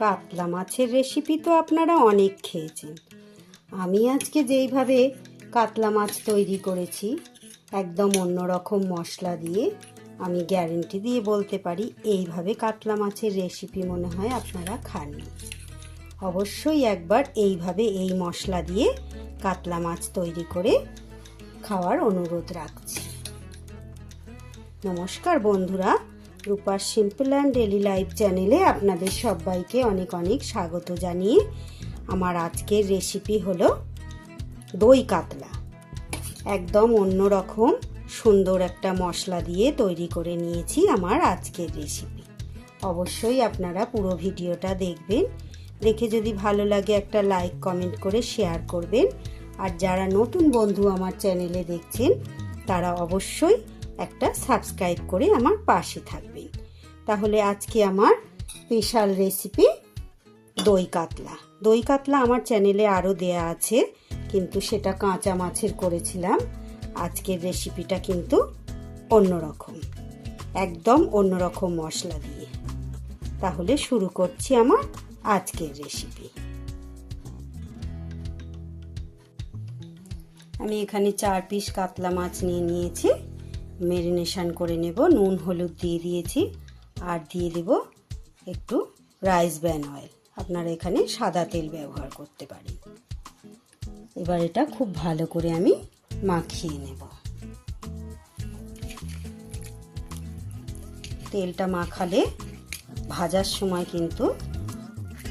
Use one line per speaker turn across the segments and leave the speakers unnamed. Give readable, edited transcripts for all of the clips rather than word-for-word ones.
কাতলা মাছের রেসিপি তো আপনারা অনেক খেয়েছেন। আমি আজকে যেইভাবে কাতলা মাছ তৈরি করেছি একদম অন্যরকম মশলা দিয়ে, আমি গ্যারেন্টি দিয়ে বলতে পারি এইভাবে কাতলা মাছের রেসিপি মনে হয় আপনারা খাননি। অবশ্যই একবার এইভাবে এই মশলা দিয়ে কাতলা মাছ তৈরি করে খাওয়ার অনুরোধ রাখছি। নমস্কার বন্ধুরা, রূপার সিম্পল অ্যান্ড ডেলি লাইফ চ্যানেলে আপনাদের সবাইকে অনেক অনেক স্বাগত জানিয়ে আমার আজকের রেসিপি হলো দই কাতলা। একদম অন্যরকম সুন্দর একটা মশলা দিয়ে তৈরি করে নিয়েছি আমার আজকের রেসিপি। অবশ্যই আপনারা পুরো ভিডিওটা দেখবেন, দেখে যদি ভালো লাগে একটা লাইক কমেন্ট করে শেয়ার করবেন। আর যারা নতুন বন্ধু আমার চ্যানেলে দেখছেন তারা অবশ্যই একটা সাবস্ক্রাইব করে আমার পাশে থাকবেন। তাহলে আজকে আমার স্পেশাল রেসিপি দই কাতলা। দই কাতলা আমার চ্যানেলে আরও দেয়া আছে, কিন্তু সেটা কাঁচা মাছের করেছিলাম। আজকের রেসিপিটা কিন্তু অন্যরকম, একদম অন্যরকম মশলা দিয়ে। তাহলে শুরু করছি আমার আজকের রেসিপি। আমি এখানে 4 পিস কাতলা মাছ নিয়ে নিয়েছি, ম্যারিনেশন করে নেব। নুন হলুদ দিয়ে দিয়েছি, আর দিয়ে দেব একটু রাইস ব্র্যান অয়েল। আপনারা এখানে সাদা তেল ব্যবহার করতে পারেন। এবার এটা খুব ভালো করে আমি মাখিয়ে নেব। তেলটা মাখালে ভাজার সময় কিন্তু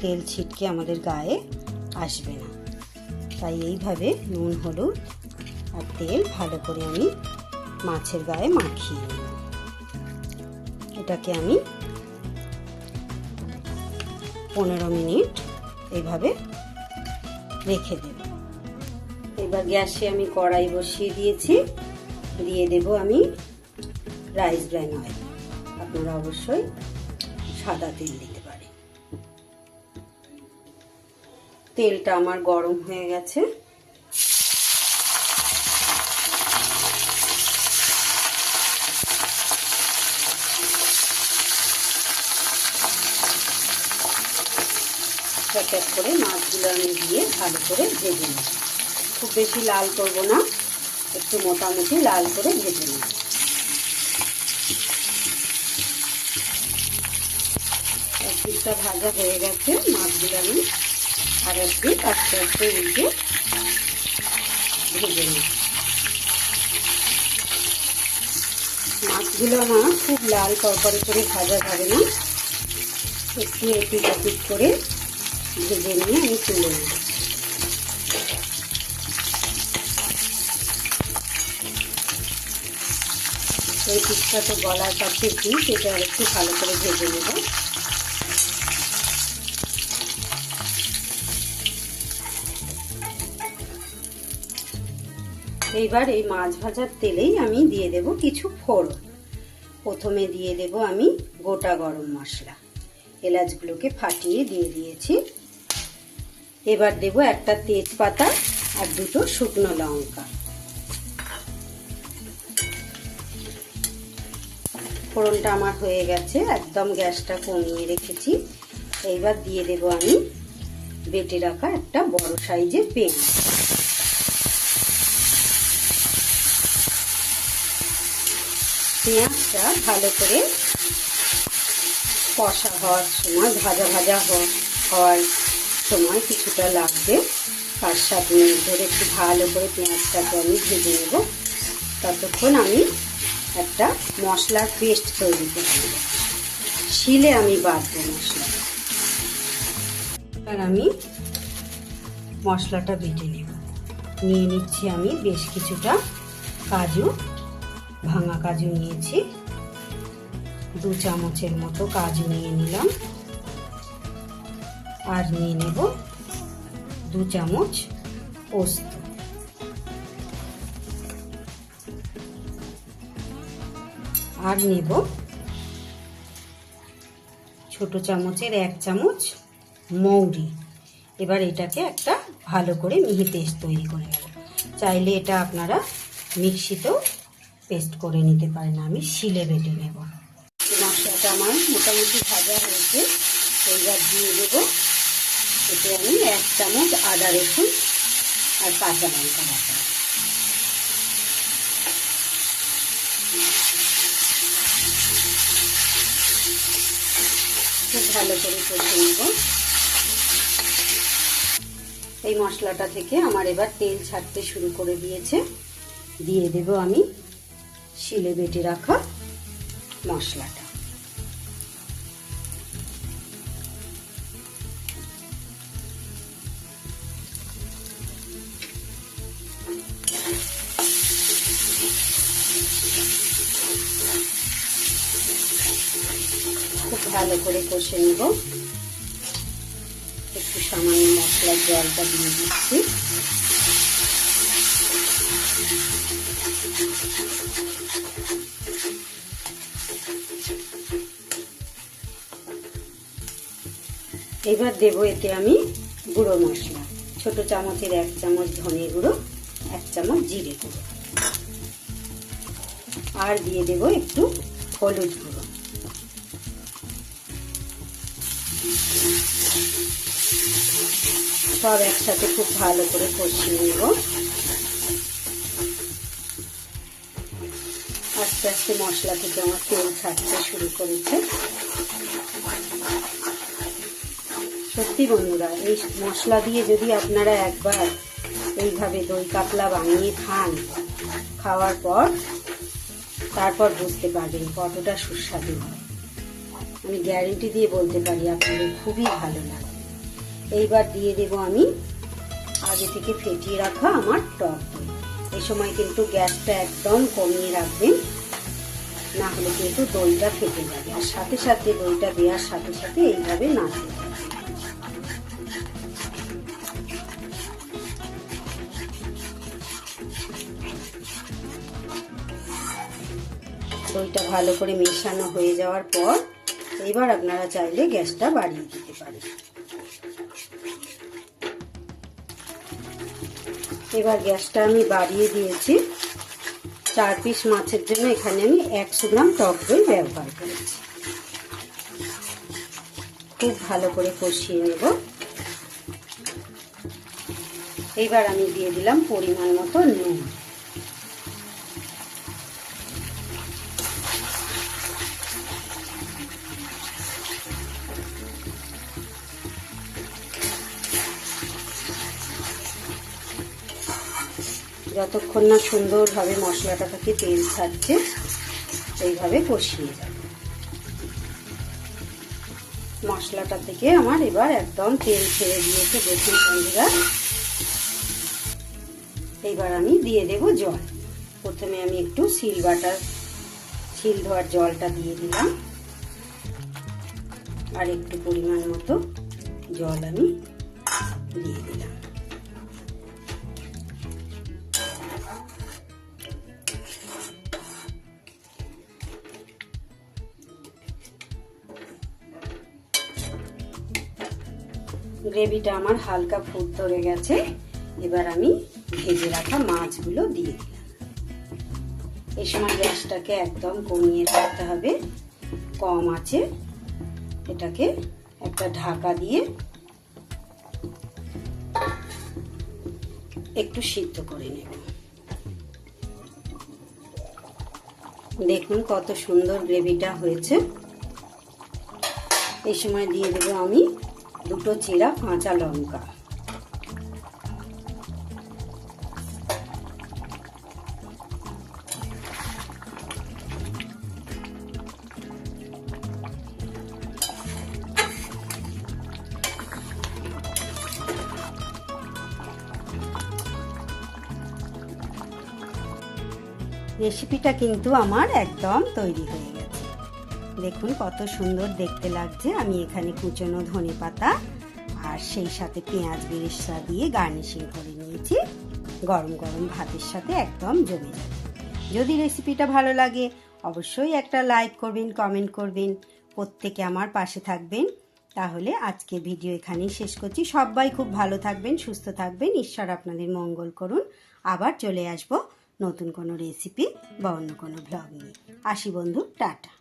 তেল ছিটকে আমাদের গায়ে আসবে না, তাই এইভাবে নুন হলুদ আর তেল ভালো করে আমি মাছের গায়ে মাখিয়ে নেব। এটাকে আমি 15 মিনিট এইভাবে রেখে দেব। এবার গ্যাসে আমি কড়াই বসিয়ে দিয়েছি, দিয়ে দেব আমি রাইস ব্র্যান অয়েল। আপনারা অবশ্যই সাদা তেল দিতে পারেন। তেলটা আমার গরম হয়ে গেছে। এক এক করে মাছগুলো আমি দিয়ে ভালো করে ভেজে নেব। খুব বেশি লাল করব না, একটু মোটামুটি লাল করে ভেজে নেব। এক পিসটা ভাজা হয়ে গেছে, মাছগুলো আমি আর এক পিস আস্তে আস্তে উল্টে ভেজে নেব। মাছগুলো আমার খুব লাল করকরে করে ভাজা যাবে না, একটু এপিট ওপিট করে ভেজে নিয়ে আমি তুলে নেব। এই পিসটা তো গলার কাছে পিস, এটা একটু ভালো করে ভেজে নেব। এইবার এই মাছ ভাজার তেলেই আমি দিয়ে দেব কিছু ফোড়ন। প্রথমে দিয়ে দেব আমি গোটা গরম মশলা, এলাচগুলোকে ফাটিয়ে দিয়ে দিয়েছি। এবার দেব একটা তেজপাতা আর 2টো শুকনো লঙ্কা। ফোড়নটা আমার হয়ে গেছে, একদম গ্যাসটা কমিয়ে রেখেছি। এইবার দিয়ে দেব আমি বেটে রাখা একটা বড় সাইজের পেঁয়াজ। পেঁয়াজটা ভালো করে কষা হওয়ার সময়, ভাজা ভাজা হওয়ার সময় কিছুটা লাগবে। 5-7 মিনিট ধরে একটু ভালো করে পেঁয়াজটাকে আমি ভেজে নেব। ততক্ষণ আমি একটা মশলার পেস্ট তৈরি করে নেব। শিলে আমি বাটবো মশলা। আর আমি মশলাটা বেটে নেব। নিয়ে নিচ্ছি আমি বেশ কিছুটা কাজু, ভাঙা কাজু নিয়েছি। 2 চামচের মতো কাজু নিয়ে নিলাম। আর নিয়ে নেব 2 চামচ পোস্ত। আর নেব ছোট চামচের 1 চামচ মৌরি। এবার এটাকে একটা ভালো করে মিহি পেস্ট তৈরি করে নেব। চাইলে এটা আপনারা মিক্সিতেও পেস্ট করে নিতে পারেন, আমি শিলে বেটে নেব। মশলাটা আমার মোটামুটি ভাজা হয়েছে, এইবার দিয়ে দেবো এতে আমি 1 চামচ আদা রসুন আর কাঁচা লঙ্কা বাটা। খুব ভালো করে কষে নেব। এই মশলাটা থেকে আমার এবার তেল ছাড়তে শুরু করে দিয়েছে। দিয়ে দেব আমি শিলে বেটে রাখা মশলাটা। খুব ভালো করে কষে নেব। একটু সামান্য মশলার জলটা দিয়ে দিচ্ছি। এবার দেব এতে আমি গুঁড়ো মশলা, ছোট চামচের 1 চামচ ধনে গুঁড়ো, 1 চামচ জিরে গুঁড়ো, আর দিয়ে দেব একটু হলুদ গুঁড়ো। সব একসাথে খুব ভালো করে কষিয়ে নেব। আস্তে আস্তে মশলা থেকে আমার তেল ছাড়তে শুরু করেছে। সত্যি বন্ধুরা, এই মশলা দিয়ে যদি আপনারা একবার এইভাবে দই কাতলা বানিয়ে খান, খাওয়ার পর তারপর বুঝতে পারবেন কতটা সুস্বাদু হয়। আমি গ্যারেন্টি দিয়ে বলতে পারি আপনাদের খুবই ভালো লাগে। এইবার দিয়ে দেব আমি আগে থেকে ফেটিয়ে রাখা আমার টক দই। এই সময় কিন্তু গ্যাসটা একদম কমিয়ে রাখবেন, না হলে কিন্তু দইটা ফেটে যাবে। আর সাথে সাথে দইটা দেওয়ার সাথে সাথে এইভাবে নাড়তে হবে। দইটা ভালো করে মেশানো হয়ে যাওয়ার পর এবার আপনারা চাইলে গ্যাসটা বাড়িয়ে দিতে পারেন। এবার গ্যাসটা আমি বাড়িয়ে দিয়েছি। 4 পিস মাছের জন্য এখানে আমি 100 গ্রাম টক দই ব্যবহার করেছি। খুব ভালো করে কষিয়ে নেব। এবার আমি দিয়ে দিলাম পরিমাণ মতো নুন। যতক্ষণ না সুন্দরভাবে মশলাটা থেকে তেল ছাড়ছে এইভাবে কষিয়ে যাবে। মশলাটা থেকে আমার এবার একদম তেল ছেড়ে দিয়েছে, দেখুন বন্ধুরা। এইবার আমি দিয়ে দেব জল। প্রথমে আমি একটু শিল ধোয়ার জলটা দিয়ে দিলাম, আর একটু পরিমাণ মতো জল আমি দিয়ে দিলাম। গ্রেভিটা আমার হালকা ফুট ধরে গেছে। এবার আমি ভেজে রাখা মাছগুলো দিয়ে দিলাম। এই সময় গ্যাসটাকে একদম কমিয়ে রাখতে হবে, কম আছে। এটাকে একটা ঢাকা দিয়ে একটু সিদ্ধ করে নেব। দেখুন কত সুন্দর গ্রেভিটা হয়েছে। এই সময় দিয়ে দেব আমি 2 চিরা কাঁচা লঙ্কা। রেসিপিটা কিন্তু আমার একদম তৈরি হয়ে গেছে। দেখুন কত সুন্দর দেখতে লাগছে। আমি এখানে কুচনো ধনেপাতা আর সেই সাথে পেঁয়াজ বেরেস্তা দিয়ে গার্নিশিং করে নিয়েছি। গরম গরম ভাতের সাথে একদম জমে যাবে। যদি রেসিপিটা ভালো লাগে অবশ্যই একটা লাইক করবেন, কমেন্ট করবেন, প্রত্যেকে আমার পাশে থাকবেন। তাহলে আজকে ভিডিও এখানেই শেষ করছি। সবাই খুব ভালো থাকবেন, সুস্থ থাকবেন। ঈশ্বর আপনাদের মঙ্গল করুন। আবার চলে আসবো নতুন কোনো রেসিপি বা অন্য কোনো ব্লগ নিয়ে। আসি বন্ধু, টাটা।